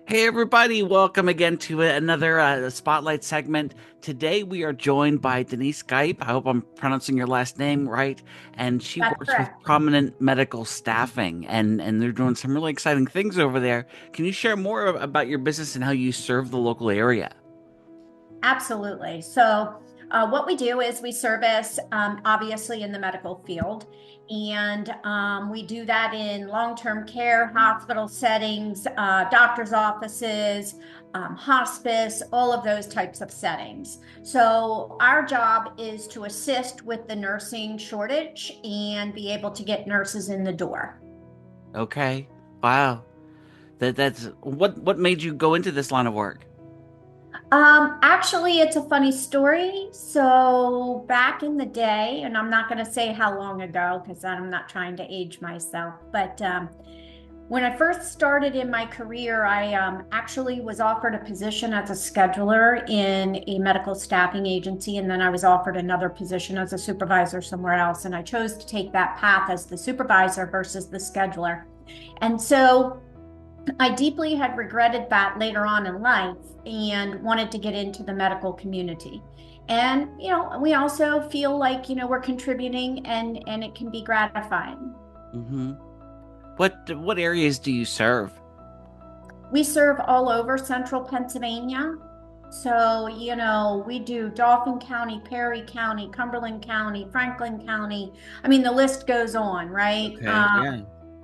Hey everybody, welcome again to another Spotlight segment. Today we are joined by Denise Skype. I hope I'm pronouncing your last name right. And she That's works with correct. Prominent Medical Staffing, and they're doing some really exciting things over there. Can you share more about your business and how you serve the local area? Absolutely. What we do is we service, obviously, in the medical field, and we do that in long-term care, hospital settings, doctor's offices, hospice, all of those types of settings. So, our job is to assist with the nursing shortage and be able to get nurses in the door. Okay. Wow. That's what made you go into this line of work? Actually, it's a funny story. So back in the day, and I'm not going to say how long ago because I'm not trying to age myself, but when I first started in my career, I actually was offered a position as a scheduler in a medical staffing agency, and then I was offered another position as a supervisor somewhere else, and I chose to take that path as the supervisor versus the scheduler. And so I deeply had regretted that later on in life and wanted to get into the medical community. And, we also feel like, we're contributing and it can be gratifying. Hmm. What areas do you serve? We serve all over central Pennsylvania. So, we do Dauphin County, Perry County, Cumberland County, Franklin County. I mean, the list goes on, right? Okay, yeah.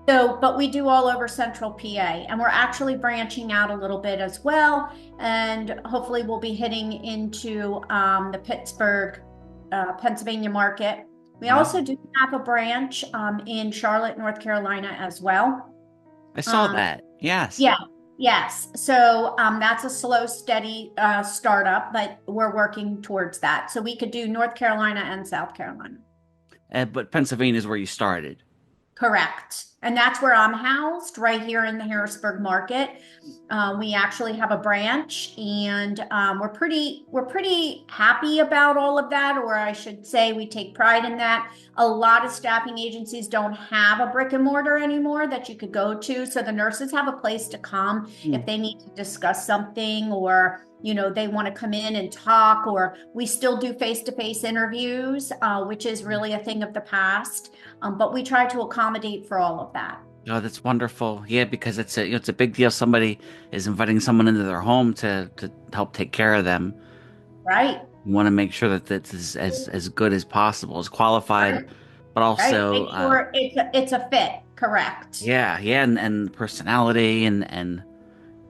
But we do all over central PA, and we're actually branching out a little bit as well. And hopefully, we'll be hitting into the Pittsburgh, Pennsylvania market. We Wow. also do have a branch in Charlotte, North Carolina as well. I saw Um, that. Yes. yeah, yes. So that's a slow, steady startup, but we're working towards that. So we could do North Carolina and South Carolina. But Pennsylvania is where you started. Correct. And that's where I'm housed, right here in the Harrisburg market. We actually have a branch, and we're pretty happy about all of that, or I should say, we take pride in that. A lot of staffing agencies don't have a brick and mortar anymore that you could go to, so the nurses have a place to come if Hmm. they need to discuss something, or they want to come in and talk, or we still do face-to-face interviews, which is really a thing of the past. But we try to accommodate for all of that. Oh, that's wonderful. Yeah, because it's a big deal. Somebody is inviting someone into their home to help take care of them. Right. You want to make sure that this is as good as possible, as qualified, Right. but Right. also Make sure it's a fit. Correct. yeah, and personality and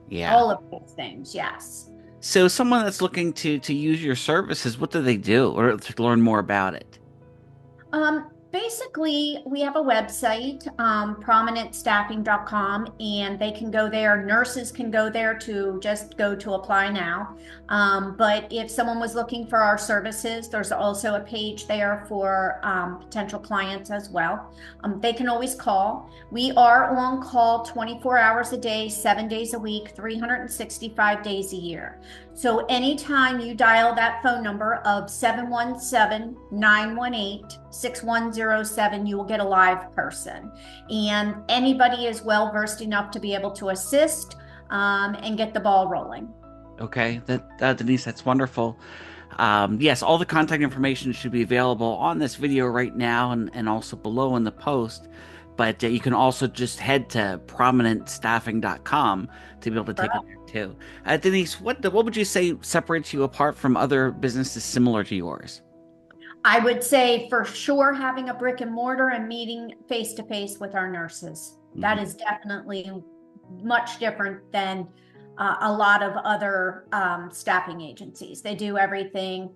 yeah. All of those things. Yes. So someone that's looking to use your services, what do they do, or to learn more about it? Basically, we have a website, prominentstaffing.com, and they can go there. Nurses can go there to just go to apply now. But if someone was looking for our services, there's also a page there for potential clients as well. They can always call. We are on call 24 hours a day, 7 days a week, 365 days a year. So anytime you dial that phone number of 717-918-6107, you will get a live person. And anybody is well versed enough to be able to assist and get the ball rolling. Okay, that Denise, that's wonderful. Yes, all the contact information should be available on this video right now and also below in the post. But you can also just head to prominentstaffing.com to be able to take it there too. Denise, what would you say separates you apart from other businesses similar to yours? I would say for sure having a brick and mortar and meeting face to face with our nurses. That Hmm. is definitely much different than a lot of other staffing agencies. They do everything,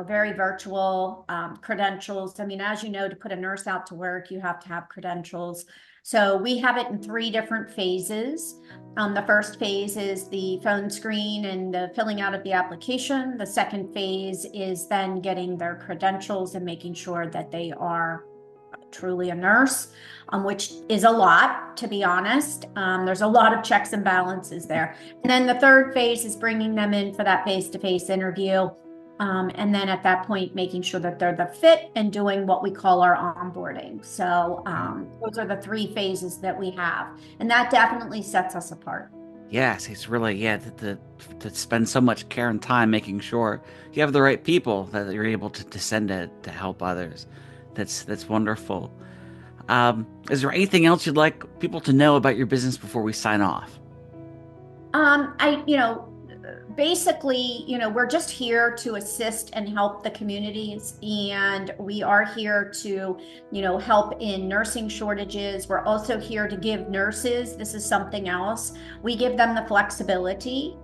very virtual, credentials. I mean, as you know, to put a nurse out to work, you have to have credentials. So we have it in three different phases. The first phase is the phone screen and the filling out of the application. The second phase is then getting their credentials and making sure that they are truly a nurse, which is a lot, to be honest. There's a lot of checks and balances there. And then the third phase is bringing them in for that face-to-face interview. And then at that point, making sure that they're the fit and doing what we call our onboarding. So those are the three phases that we have. And that definitely sets us apart. Yes, it's really, yeah, to spend so much care and time making sure you have the right people that you're able to send to help others. That's wonderful. Is there anything else you'd like people to know about your business before we sign off? Basically, we're just here to assist and help the communities, and we are here to, help in nursing shortages. We're also here to give nurses, this is something else, we give them the flexibility.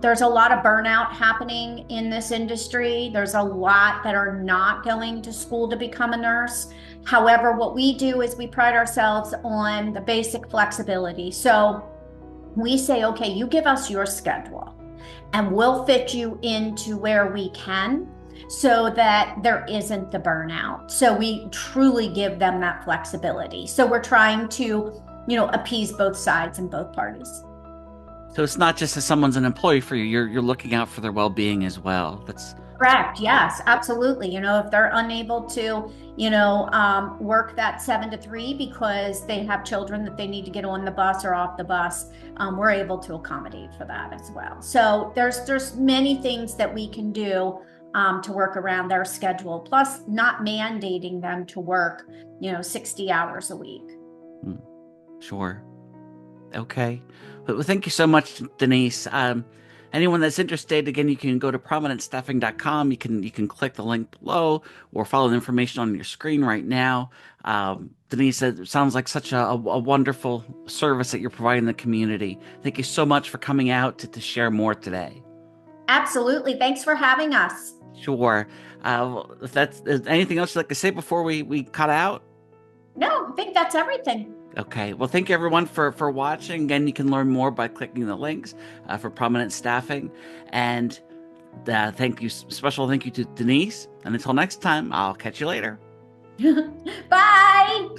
There's a lot of burnout happening in this industry. There's a lot that are not going to school to become a nurse. However, what we do is we pride ourselves on the basic flexibility. So we say, okay, you give us your schedule and we'll fit you into where we can so that there isn't the burnout. So we truly give them that flexibility. So we're trying to, appease both sides and both parties. So it's not just as someone's an employee for you, you're looking out for their well-being as well. That's Correct. Yes, absolutely. If they're unable to, work that 7 to 3 because they have children that they need to get on the bus or off the bus, we're able to accommodate for that as well. So there's many things that we can do to work around their schedule, plus not mandating them to work, 60 hours a week. mm, sure. Okay. Well, thank you so much, Denise. Anyone that's interested, again, you can go to prominentstaffing.com. You can click the link below or follow the information on your screen right now. Denise, it sounds like such a wonderful service that you're providing the community. Thank you so much for coming out to share more today. Absolutely. Thanks for having us. Sure. If that's is anything else you'd like to say before we cut out? No, I think that's everything. Okay. Well, thank you everyone for watching. Again, you can learn more by clicking the links for Prominent Staffing. And special thank you to Denise. And until next time, I'll catch you later. Bye.